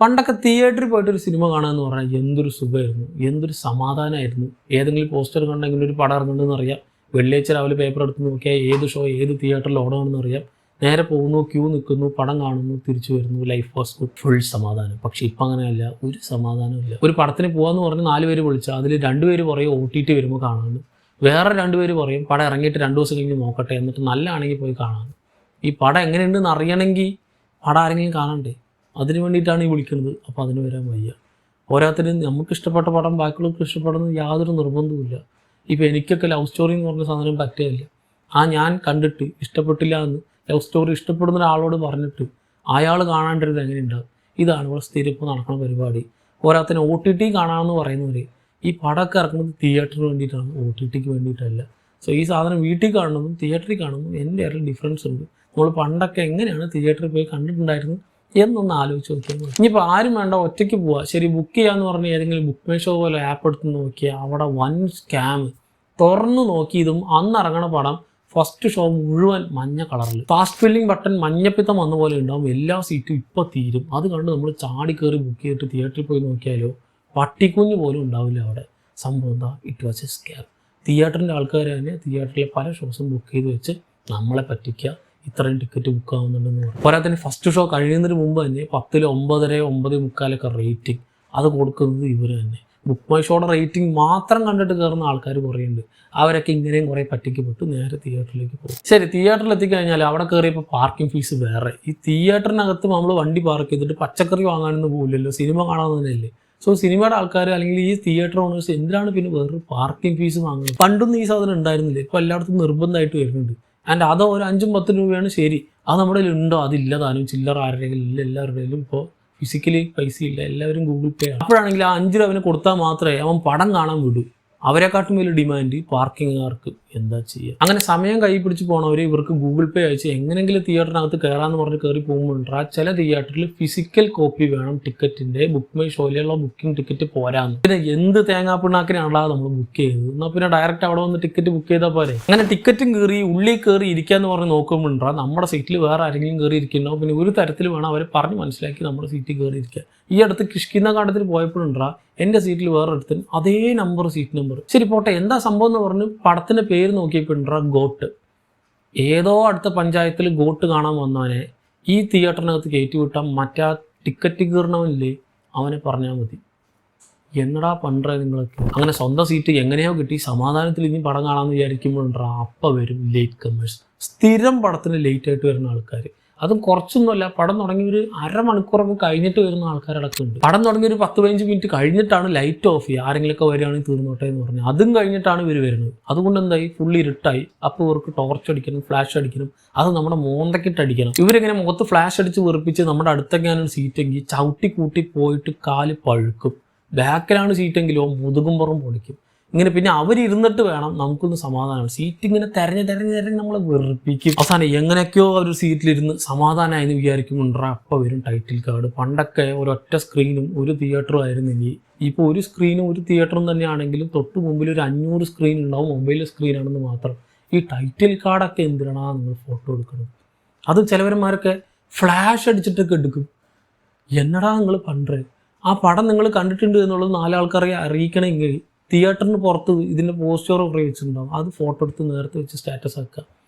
പണ്ടൊക്കെ തിയേറ്ററിൽ പോയിട്ടൊരു സിനിമ കാണാമെന്ന് പറഞ്ഞാൽ എന്തൊരു സുഖമായിരുന്നു, എന്തൊരു സമാധാനമായിരുന്നു. ഏതെങ്കിലും പോസ്റ്റർ കണ്ടെങ്കിൽ ഒരു പടം ഇറങ്ങുന്നുണ്ടെന്ന് അറിയാം. വെള്ളിയാഴ്ച രാവിലെ പേപ്പർ എടുത്ത് നോക്കിയാൽ ഏത് ഷോ ഏത് തിയേറ്ററിൽ ഓടണമെന്ന് അറിയാം. നേരെ പോകുന്നു, ക്യൂ നിൽക്കുന്നു, പടം കാണുന്നു, തിരിച്ചു വരുന്നു. ലൈഫ് വാസ് ഗുഡ്, ഫുൾ സമാധാനം. പക്ഷേ ഇപ്പം അങ്ങനെയല്ല, ഒരു സമാധാനമില്ല. ഒരു പടത്തിന് പോകാമെന്ന് പറഞ്ഞ് 4 പേര് വിളിച്ചാൽ അതിൽ 2 പേര് പറയും OTT വരുമ്പോൾ കാണാമെന്ന്, വേറെ 2 പേര് പറയും പടം ഇറങ്ങിയിട്ട് 2 ദിവസം കഴിഞ്ഞ് നോക്കട്ടെ, എന്നിട്ട് നല്ലതാണെങ്കിൽ പോയി കാണാമെന്ന്. ഈ പടം എങ്ങനെയുണ്ടെന്ന് അറിയണമെങ്കിൽ പടം ആരെങ്കിലും കാണണ്ടേ? അതിന് വേണ്ടിയിട്ടാണ് ഈ വിളിക്കുന്നത്. അപ്പോൾ അതിന് വരാൻ വയ്യ. ഓരോരുത്തരും നമുക്ക് ഇഷ്ടപ്പെട്ട പടം ബാക്കിയുള്ളവർക്ക് ഇഷ്ടപ്പെടുന്നത് യാതൊരു നിർബന്ധവുമില്ല. ഇപ്പോൾ എനിക്കൊക്കെ ലവ് സ്റ്റോറി എന്ന് പറഞ്ഞ സാധനം പറ്റുകയില്ല. ഞാൻ കണ്ടിട്ട് ഇഷ്ടപ്പെട്ടില്ല എന്ന് ലവ് സ്റ്റോറി ഇഷ്ടപ്പെടുന്ന ഒരാളോട് പറഞ്ഞിട്ട് അയാൾ കാണാണ്ടിരുന്നത് എങ്ങനെയുണ്ടാകും? ഇതാണ് ഇവിടെ സ്ഥിരം ഇപ്പോൾ നടക്കുന്ന പരിപാടി. ഓരോരുത്തരും OTT കാണാമെന്ന് പറയുന്നവർ ഈ പടമൊക്കെ ഇറക്കുന്നത് തിയേറ്ററിന് വേണ്ടിയിട്ടാണ്, OTTക്ക് വേണ്ടിയിട്ടല്ല. സോ ഈ സാധനം വീട്ടിൽ കാണുന്നതും തിയേറ്ററിൽ കാണുന്നതും എൻ്റെ ഇടയിൽ ഡിഫറൻസ് ഉണ്ട്. നമ്മൾ പണ്ടൊക്കെ എങ്ങനെയാണ് തിയേറ്ററിൽ പോയി കണ്ടിട്ടുണ്ടായിരുന്നത് എന്നൊന്ന് ആലോചിച്ച് നോക്കിയാൽ മതി. ഇനിയിപ്പോൾ ആരും വേണ്ട, ഒറ്റയ്ക്ക് പോവുക. ശരി, ബുക്ക് ചെയ്യാന്ന് പറഞ്ഞ് ഏതെങ്കിലും ബുക്ക് മൈ ഷോ പോലെ ആപ്പ് എടുത്ത് നോക്കിയാൽ അവിടെ വൻ സ്കാം. തുറന്നു നോക്കിയതും അന്ന് ഇറങ്ങണ പടം ഫസ്റ്റ് ഷോ മുഴുവൻ മഞ്ഞ കളറിൽ, ഫാസ്റ്റ് ഫില്ലിംഗ് ബട്ടൺ മഞ്ഞപ്പിത്തം വന്ന പോലെ ഉണ്ടാവും. എല്ലാ സീറ്റും ഇപ്പോൾ തീരും. അത് കണ്ട് നമ്മൾ ചാടി കയറി ബുക്ക് ചെയ്തിട്ട് തിയേറ്ററിൽ പോയി നോക്കിയാലോ പട്ടിക്കുഞ്ഞ് പോലും ഉണ്ടാവില്ല അവിടെ. സംഭവം എന്താ? It was a scam. തിയേറ്ററിൻ്റെ ആൾക്കാർ തന്നെ തിയേറ്ററിലെ പല ഷോസും ബുക്ക് ചെയ്ത് വെച്ച് നമ്മളെ പറ്റിക്കുക. ഇത്രയും ടിക്കറ്റ് ബുക്ക് ആവുന്നുണ്ടെന്ന് പറയും. പോരാത്തതിന് ഫസ്റ്റ് ഷോ കഴിയുന്നതിന് മുമ്പ് തന്നെ 10 9:30 9:45 റേറ്റിംഗ് അത് കൊടുക്കുന്നത് ഇവർ തന്നെ. ബുക്ക് മൈ ഷോയുടെ റേറ്റിംഗ് മാത്രം കണ്ടിട്ട് കയറുന്ന ആൾക്കാർ കുറേയുണ്ട്. അവരൊക്കെ ഇങ്ങനെയും കുറേ പറ്റിക്കപ്പെട്ട് നേരെ തിയേറ്ററിലേക്ക് പോകും. ശരി, തിയേറ്ററിൽ എത്തിക്കഴിഞ്ഞാൽ അവിടെ കയറിയപ്പോൾ പാർക്കിംഗ് ഫീസ് വേറെ. ഈ തിയേറ്ററിനകത്ത് നമ്മൾ വണ്ടി പാർക്ക് ചെയ്തിട്ട് പച്ചക്കറി വാങ്ങാനൊന്നും പോകില്ലല്ലോ, സിനിമ കാണാൻ തന്നെയല്ലേ. സോ സിനിമയുടെ ആൾക്കാർ അല്ലെങ്കിൽ ഈ തിയേറ്റർ ഓണേഴ്സ് എന്തിനാണ് പിന്നെ വേറൊരു പാർക്കിംഗ് ഫീസ് വാങ്ങുന്നത്? പണ്ടൊന്നും ഈ സാധനം ഉണ്ടായിരുന്നില്ല, ഇപ്പോൾ എല്ലായിടത്തും നിർബന്ധമായിട്ട് വരുന്നുണ്ട്. ആൻഡ് അത് ഒരു 5-10 രൂപയാണ്. ശരി, അത് നമ്മുടെ ഉണ്ടോ? അതില്ല താനും. ചില്ലറ ആരുടെയും ഇല്ല, എല്ലാവരുടെയും ഇപ്പോൾ ഫിസിക്കലി പൈസ ഇല്ല, എല്ലാവരും ഗൂഗിൾ പേ ആണ്. അപ്പോഴാണെങ്കിൽ ആ 5 രൂപ അവന് കൊടുത്താൽ മാത്രമേ അവൻ പടം കാണാൻ വിടൂ. അവരെക്കാട്ടും വലിയ ഡിമാൻഡ് പാർക്കിങ്ങുകാർക്ക്. എന്താ ചെയ്യുക? അങ്ങനെ സമയം കൈ പിടിച്ച് പോകണവർ ഇവർക്ക് ഗൂഗിൾ പേ അയച്ച് എങ്ങനെയെങ്കിലും തിയേറ്ററിനകത്ത് കയറാമെന്ന് പറഞ്ഞ് കയറി പോകുമ്പോഴാ ചില തിയേറ്ററിൽ ഫിസിക്കൽ കോപ്പി വേണം ടിക്കറ്റിൻ്റെ. ബുക്ക് മൈ ഷോയിലുള്ള ബുക്കിംഗ് ടിക്കറ്റ് പോരാന്ന്. പിന്നെ എന്ത് തേങ്ങാപ്പിണ്ണാക്കിനാണല്ലോ നമ്മൾ ബുക്ക് ചെയ്തത്? എന്നാൽ പിന്നെ ഡയറക്റ്റ് അവിടെ വന്ന് ടിക്കറ്റ് ബുക്ക് ചെയ്താൽ പോരെ? അങ്ങനെ ടിക്കറ്റും കയറി ഉള്ളിൽ കയറി ഇരിക്കാന്ന് പറഞ്ഞ് നോക്കുമ്പോഴാ നമ്മുടെ സീറ്റിൽ വേറെ ആരെങ്കിലും കയറി ഇരിക്കണോ? പിന്നെ ഒരു തരത്തിൽ വേണം അവരെ പറഞ്ഞ് മനസ്സിലാക്കി നമ്മുടെ സീറ്റിൽ കയറി ഇരിക്കുക. ഈ അടുത്ത് കിഷ്കിന്ന കാണ്ടത്തിൽ പോയപ്പോഴുണ്ടാ എൻ്റെ സീറ്റിൽ വേറെ അടുത്തിന് അതേ നമ്പർ, സീറ്റ് നമ്പർ. ശരി പോട്ടെ, എന്താ സംഭവം എന്ന് പറഞ്ഞ് പടത്തിൻ്റെ പേര് നോക്കിയപ്പോണ്ടാ ഗോട്ട്. ഏതോ അടുത്ത പഞ്ചായത്തിൽ ഗോട്ട് കാണാൻ വന്നവനെ ഈ തിയേറ്ററിനകത്ത് കയറ്റി വിട്ടാൽ മറ്റാ ടിക്കറ്റ് കീറണവനില്ലേ അവനെ പറഞ്ഞാൽ മതി. എന്നടാ പണ്ടേ നിങ്ങളൊക്കെ? അങ്ങനെ സ്വന്തം സീറ്റ് എങ്ങനെയോ കിട്ടി സമാധാനത്തിൽ ഇനി പടം കാണാമെന്ന് വിചാരിക്കുമ്പോണ്ടാ അപ്പം വരും ലേറ്റ് കമേഴ്സ്. സ്ഥിരം പടത്തിന് ലേറ്റ് ആയിട്ട് വരുന്ന ആൾക്കാർ. അതും കുറച്ചൊന്നുമല്ല, പടം തുടങ്ങി ഒരു അരമണിക്കൂറൊക്കെ കഴിഞ്ഞിട്ട് വരുന്ന ആൾക്കാരടക്കമുണ്ട്. പടം തുടങ്ങി ഒരു 10-15 മിനിറ്റ് കഴിഞ്ഞിട്ടാണ് ലൈറ്റ് ഓഫ് ചെയ്യുക. ആരെങ്കിലുമൊക്കെ വരികയാണെങ്കിൽ തീർന്നോട്ടെ എന്ന് പറഞ്ഞാൽ അതും കഴിഞ്ഞിട്ടാണ് ഇവർ വരുന്നത്. അതുകൊണ്ട് എന്തായി? ഫുള്ളി ഇരുട്ടായി. അപ്പോൾ ഇവർക്ക് ടോർച്ച് അടിക്കണം, ഫ്ലാഷ് അടിക്കണം, അത് നമ്മുടെ മോന്തക്കിട്ട് അടിക്കണം. ഇവരിങ്ങനെ മുഖത്ത് ഫ്ലാഷ് അടിച്ച് വെറുപ്പിച്ച് നമ്മുടെ അടുത്തൊക്കെയാണ് സീറ്റെങ്കിൽ ചവിട്ടി കൂട്ടി പോയിട്ട് കാല് പഴുക്കും. ബാക്കിലാണ് സീറ്റെങ്കിലോ മുതുകുമ്പുറം പൊടിക്കും. ഇങ്ങനെ പിന്നെ അവരിരുന്നിട്ട് വേണം നമുക്കൊന്ന് സമാധാനം. സീറ്റ് ഇങ്ങനെ തെരഞ്ഞ് നമ്മളെ വെറുപ്പിക്കും. അവസാനം എങ്ങനെയൊക്കെയോ ഒരു സീറ്റിലിരുന്ന് സമാധാനമായെന്ന് വിചാരിക്കുമ്പോണ്ടാ അപ്പം വരും ടൈറ്റിൽ കാർഡ്. പണ്ടൊക്കെ ഒരൊറ്റ സ്ക്രീനും ഒരു തിയേറ്ററും ആയിരുന്നെങ്കിൽ ഇപ്പോൾ ഒരു സ്ക്രീനും ഒരു തിയേറ്ററും തന്നെയാണെങ്കിലും തൊട്ട് മുമ്പിൽ ഒരു 500 സ്ക്രീൻ ഉണ്ടാവും. മൊബൈൽ സ്ക്രീനാണെന്ന് മാത്രം. ഈ ടൈറ്റിൽ കാർഡൊക്കെ എന്തിനാണ് നിങ്ങൾ ഫോട്ടോ എടുക്കുന്നത്? അത് ചിലവന്മാരൊക്കെ ഫ്ലാഷ് അടിച്ചിട്ടൊക്കെ എടുക്കും. എന്നടാ നിങ്ങൾ പണ്ടേ ആ പടം നിങ്ങൾ കണ്ടിട്ടുണ്ട് എന്നുള്ളത് 4 ആൾക്കാരെ അറിയിക്കണമെങ്കിൽ തിയേറ്ററിന് പുറത്ത് ഇതിൻ്റെ പോസ്റ്റർ ഉപയോഗിച്ചിട്ടുണ്ടാവും. അത് ഫോട്ടോ എടുത്ത് നേരത്തെ വെച്ച് സ്റ്റാറ്റസ് ആക്കുക.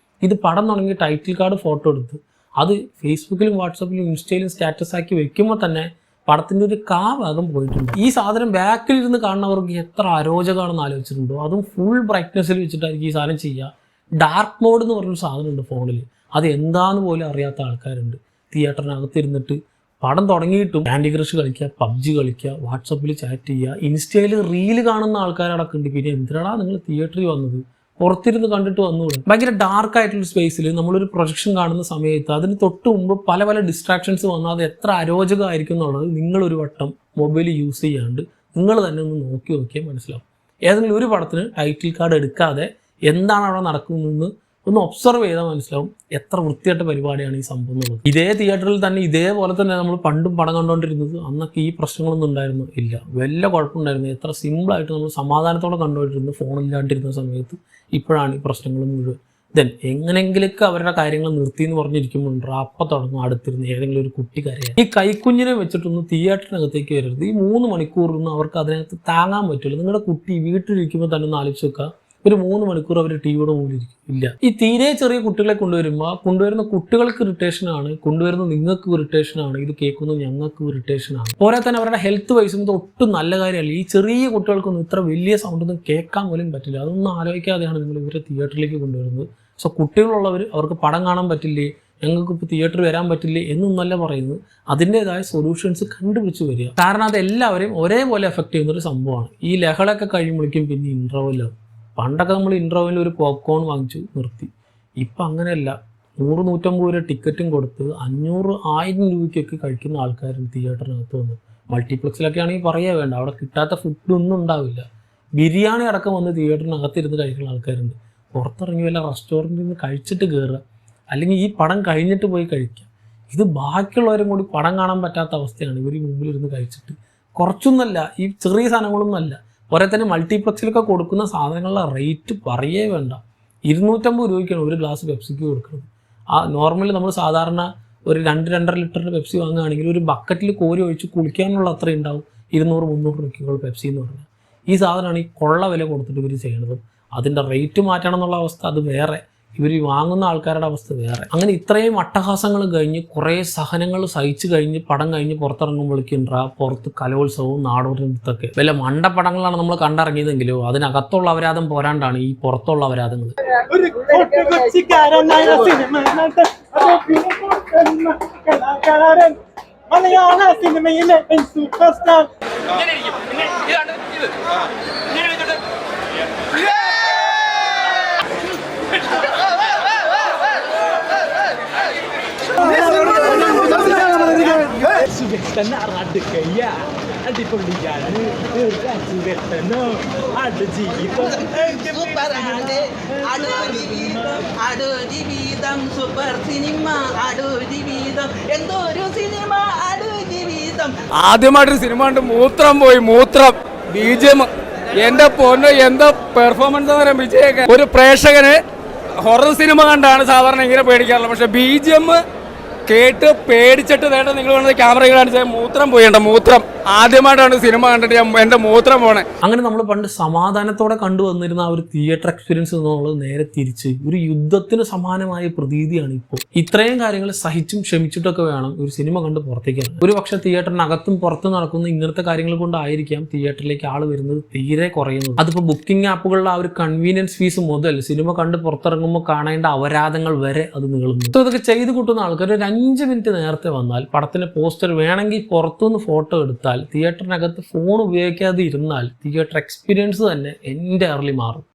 ഇത് പടം തുടങ്ങി ടൈറ്റിൽ കാർഡ് ഫോട്ടോ എടുത്ത് അത് ഫേസ്ബുക്കിലും വാട്സാപ്പിലും ഇൻസ്റ്റയിലും സ്റ്റാറ്റസ് ആക്കി വെക്കുമ്പോൾ തന്നെ പടത്തിൻ്റെ ഒരു ഭാഗം പോയിട്ടുണ്ട്. ഈ സാധനം ബാക്കിലിരുന്ന് കാണുന്നവർക്ക് എത്ര അരോചകമാണെന്ന് ആലോചിച്ചിട്ടുണ്ടോ? അതും ഫുൾ ബ്രൈറ്റ്നെസ്സിൽ വെച്ചിട്ടായിരിക്കും ഈ സാധനം ചെയ്യുക. ഡാർക്ക് മോഡ് എന്ന് പറഞ്ഞൊരു സാധനമുണ്ട് ഫോണിൽ. അത് എന്താന്ന് പോലും അറിയാത്ത ആൾക്കാരുണ്ട്. തിയേറ്ററിനകത്തിരുന്നിട്ട് പടം തുടങ്ങിയിട്ടും ക്യാൻഡി ക്രഷ് കളിക്കുക, PUBG കളിക്കുക, വാട്സപ്പിൽ ചാറ്റ് ചെയ്യുക, ഇൻസ്റ്റയിൽ റീല് കാണുന്ന ആൾക്കാരടക്കുന്നുണ്ട്. പിന്നെ എന്തിനാടാ നിങ്ങൾ തിയേറ്ററിൽ വന്നത്? പുറത്തിരുന്ന് കണ്ടിട്ട് വന്നുകൂടെ? ഭയങ്കര ഡാർക്കായിട്ടുള്ള സ്പേസിൽ നമ്മളൊരു പ്രൊജക്ഷൻ കാണുന്ന സമയത്ത് അതിന് തൊട്ട് മുമ്പ് പല പല ഡിസ്ട്രാക്ഷൻസ് വന്നാൽ അത് എത്ര അരോചകമായിരിക്കും എന്നുള്ളത് നിങ്ങളൊരു വട്ടം മൊബൈൽ യൂസ് ചെയ്യാണ്ട് നിങ്ങൾ തന്നെ ഒന്ന് നോക്കിയാൽ മനസ്സിലാവും. ഏതെങ്കിലും ഒരു പടത്തിന് ടൈറ്റിൽ കാർഡ് എടുക്കാതെ എന്താണ് അവിടെ നടക്കുന്നതെന്ന് ഒന്ന് ഒബ്സർവ് ചെയ്താൽ മനസ്സിലാവും എത്ര വൃത്തിയായിട്ട പരിപാടിയാണ് ഈ സംഭവം എന്നുള്ളത്. ഇതേ തിയേറ്ററിൽ തന്നെ ഇതേപോലെ തന്നെ നമ്മൾ പണ്ടും പടം കണ്ടുകൊണ്ടിരുന്നത്. അന്നൊക്കെ ഈ പ്രശ്നങ്ങളൊന്നും ഉണ്ടായിരുന്നു ഇല്ല, വല്ല കുഴപ്പമുണ്ടായിരുന്നു. എത്ര സിമ്പിളായിട്ട് നമ്മൾ സമാധാനത്തോടെ കണ്ടുകൊണ്ടിരുന്നു ഫോണില്ലാണ്ടിരുന്ന സമയത്ത്. ഇപ്പോഴാണ് ഈ പ്രശ്നങ്ങൾ മുഴുവൻ. ദെൻ എങ്ങനെങ്കിലൊക്കെ അവരുടെ കാര്യങ്ങൾ നിർത്തി എന്ന് പറഞ്ഞിരിക്കുമ്പോൾ അപ്പം തുടങ്ങും അടുത്തിരുന്ന് ഏതെങ്കിലും ഒരു കുട്ടി കരയാൻ. ഈ കൈക്കുഞ്ഞിനെ വെച്ചിട്ടൊന്ന് തിയേറ്ററിനകത്തേക്ക് വരരുത്. ഈ 3 മണിക്കൂറൊന്നും അവർക്ക് അതിനകത്ത് താങ്ങാൻ പറ്റില്ല. നിങ്ങളുടെ കുട്ടി വീട്ടിലിരിക്കുമ്പോൾ തന്നെ ഒന്ന് ആലോചിച്ച് വെക്കുക, ഒരു 3 മണിക്കൂർ അവർ ടിവിയുടെ മുമ്പിൽ ഇരിക്കും ഇല്ല. ഈ തീരെ ചെറിയ കുട്ടികളെ കൊണ്ടുവരുമ്പോൾ കൊണ്ടുവരുന്ന കുട്ടികൾക്ക് ഇറിറ്റേഷനാണ്, കൊണ്ടുവരുന്ന നിങ്ങൾക്ക് ഇറിറ്റേഷനാണ്, ഇത് കേൾക്കുന്നത് ഞങ്ങൾക്ക് ഇറിറ്റേഷനാണ്. പോരാ തന്നെ അവരുടെ ഹെൽത്ത് വൈസും ഇത് ഒട്ടും നല്ല കാര്യമല്ല. ഈ ചെറിയ കുട്ടികൾക്കൊന്നും ഇത്ര വലിയ സൗണ്ടൊന്നും കേൾക്കാൻ പോലും പറ്റില്ല. അതൊന്നും ആലോചിക്കാതെയാണ് നിങ്ങൾ ഇവരെ തിയേറ്ററിലേക്ക് കൊണ്ടുവരുന്നത്. സോ കുട്ടികളുള്ളവർ അവർക്ക് പടം കാണാൻ പറ്റില്ലേ, ഞങ്ങൾക്ക് ഇപ്പോൾ തിയേറ്ററിൽ വരാൻ പറ്റില്ലേ എന്നൊന്നല്ല പറയുന്നത്. അതിൻ്റെതായ സൊല്യൂഷൻസ് കണ്ടുപിടിച്ച് വരിക. കാരണം അത് എല്ലാവരെയും ഒരേപോലെ എഫക്റ്റ് ചെയ്യുന്നൊരു സംഭവമാണ്. ഈ ലഹളയൊക്കെ കഴിയുമ്പോഴേക്കും പിന്നെ ഇൻ്റർവെല്ലാവും. പണ്ടൊക്കെ നമ്മൾ ഇൻ്റർവെല്ലിൽ ഒരു പോപ്കോൺ വാങ്ങിച്ചു നിർത്തി. ഇപ്പം അങ്ങനെയല്ല. 100-150 രൂപ ടിക്കറ്റും കൊടുത്ത് 500-1000 രൂപയ്ക്കൊക്കെ കഴിക്കുന്ന ആൾക്കാരുണ്ട് തിയേറ്ററിനകത്ത് വന്ന്. മൾട്ടിപ്ലക്സിലൊക്കെ ആണെങ്കിൽ പറയുക വേണ്ട, അവിടെ കിട്ടാത്ത ഫുഡൊന്നും ഉണ്ടാവില്ല. ബിരിയാണി അടക്കം വന്ന് തിയേറ്ററിനകത്തിരുന്ന് കഴിക്കുന്ന ആൾക്കാരുണ്ട്. പുറത്തിറങ്ങി വല്ല റെസ്റ്റോറൻറ്റിൽ നിന്ന് കഴിച്ചിട്ട് കയറുക, അല്ലെങ്കിൽ ഈ പടം കഴിഞ്ഞിട്ട് പോയി കഴിക്കുക. ഇത് ബാക്കിയുള്ളവരും കൂടി പടം കാണാൻ പറ്റാത്ത അവസ്ഥയാണ്. ഇവർ മുമ്പിലിരുന്ന് കഴിച്ചിട്ട് കുറച്ചൊന്നുമല്ല, ഈ ചെറിയ സാധനങ്ങളൊന്നും അല്ല. പോരെ തന്നെ മൾട്ടിപ്ലക്സിലൊക്കെ കൊടുക്കുന്ന സാധനങ്ങളുടെ റേറ്റ് പറയേ വേണ്ട. 250 രൂപയ്ക്കാണ് ഒരു ഗ്ലാസ് പെപ്സിക്ക് കൊടുക്കുന്നത്. നോർമലി നമ്മൾ സാധാരണ ഒരു 2-2.5 ലിറ്ററിൻ്റെ പെപ്സി വാങ്ങുകയാണെങ്കിൽ ഒരു ബക്കറ്റിൽ കോരി ഒഴിച്ച് കുളിക്കാനുള്ള അത്രയും ഉണ്ടാവും 200-300 രൂപയ്ക്കുള്ള പെപ്സി എന്ന് പറഞ്ഞാൽ. ഈ സാധനമാണ് ഈ കൊള്ള വില കൊടുത്തിട്ട് ഇവർ ചെയ്യണത്. അതിൻ്റെ റേറ്റ് മാറ്റണം എന്നുള്ള അവസ്ഥ അത് വേറെ, ഇവർ വാങ്ങുന്ന ആൾക്കാരുടെ അവസ്ഥ വേറെ. അങ്ങനെ ഇത്രയും അട്ടഹാസങ്ങൾ കഴിഞ്ഞ് കുറേ സഹനങ്ങൾ സഹിച്ച് കഴിഞ്ഞ് പടം കഴിഞ്ഞ് പുറത്തിറങ്ങുമ്പോഴേക്കും പുറത്ത് കലോത്സവവും നാടോടി നൃത്തമൊക്കെ. വല്ല മണ്ടപ്പടങ്ങളാണ് നമ്മൾ കണ്ടിറങ്ങിയതെങ്കിലോ അതിനകത്തുള്ള അപരാധം പോരാണ്ടാണ് ഈ പുറത്തുള്ള അപരാധങ്ങൾ. മലയാള സിനിമയിലെ സൂപ്പർ സ്റ്റാർ അടിപൊളിയാണ് സൂപ്പർ സിനിമ എന്തൊരു സിനിമ ജീവിതം. ആദ്യമായിട്ടൊരു സിനിമ കണ്ട് മൂത്രം പോയി. BGM എന്റെ പൊന്നോ, എന്താ പെർഫോമൻസ് എന്ന് പറയാൻ വിജയൊക്കെ. ഒരു പ്രേക്ഷകന് ഹൊറർ സിനിമ കണ്ടാണ് സാധാരണ ഇങ്ങനെ പേടിക്കാറുള്ളത്. പക്ഷെ BGM കേട്ട് പേടിച്ചിട്ട് നേട്ടം നിങ്ങൾ വേണ്ടത് ക്യാമറ കാണിച്ചാൽ മൂത്രം പോയിണ്ട. മൂത്രം ആദ്യമായിട്ടാണ് സിനിമ കണ്ടിട്ട് എൻ്റെ മൂത്രം പോണേ. അങ്ങനെ നമ്മൾ പണ്ട് സമാധാനത്തോടെ കണ്ടുവന്നിരുന്ന ആ ഒരു തിയേറ്റർ എക്സ്പീരിയൻസ് എന്നുള്ളത് നേരെ തിരിച്ച് ഒരു യുദ്ധത്തിന് സമാനമായ പ്രതീതിയാണ് ഇപ്പോൾ. ഇത്രയും കാര്യങ്ങൾ സഹിച്ചും ക്ഷമിച്ചിട്ടൊക്കെ വേണം ഒരു സിനിമ കണ്ട് പുറത്തേക്കാണ്. ഒരു പക്ഷേ തിയേറ്ററിനകത്തും പുറത്തും നടക്കുന്ന ഇങ്ങനത്തെ കാര്യങ്ങൾ കൊണ്ടായിരിക്കാം തിയേറ്ററിലേക്ക് ആൾ വരുന്നത് തീരെ കുറയുന്നത്. അതിപ്പോൾ ബുക്കിംഗ് ആപ്പുകളിലെ ആ ഒരു കൺവീനിയൻസ് ഫീസ് മുതൽ സിനിമ കണ്ട് പുറത്തിറങ്ങുമ്പോൾ കാണേണ്ട അപരാധങ്ങൾ വരെ അത് നീളുന്നു. അപ്പോൾ ഇതൊക്കെ ചെയ്ത് കൂട്ടുന്ന ആൾക്കാർ ഒരു 5 മിനിറ്റ് നേരത്തെ വന്നാൽ പടത്തിന്റെ പോസ്റ്റർ വേണമെങ്കിൽ പുറത്തുനിന്ന് ഫോട്ടോ എടുത്താൽ തിയേറ്ററിനകത്ത് ഫോൺ ഉപയോഗിക്കാതെ ഇരുന്നാൽ തിയേറ്റർ എക്സ്പീരിയൻസ് തന്നെ എൻ്റയർലി മാറും.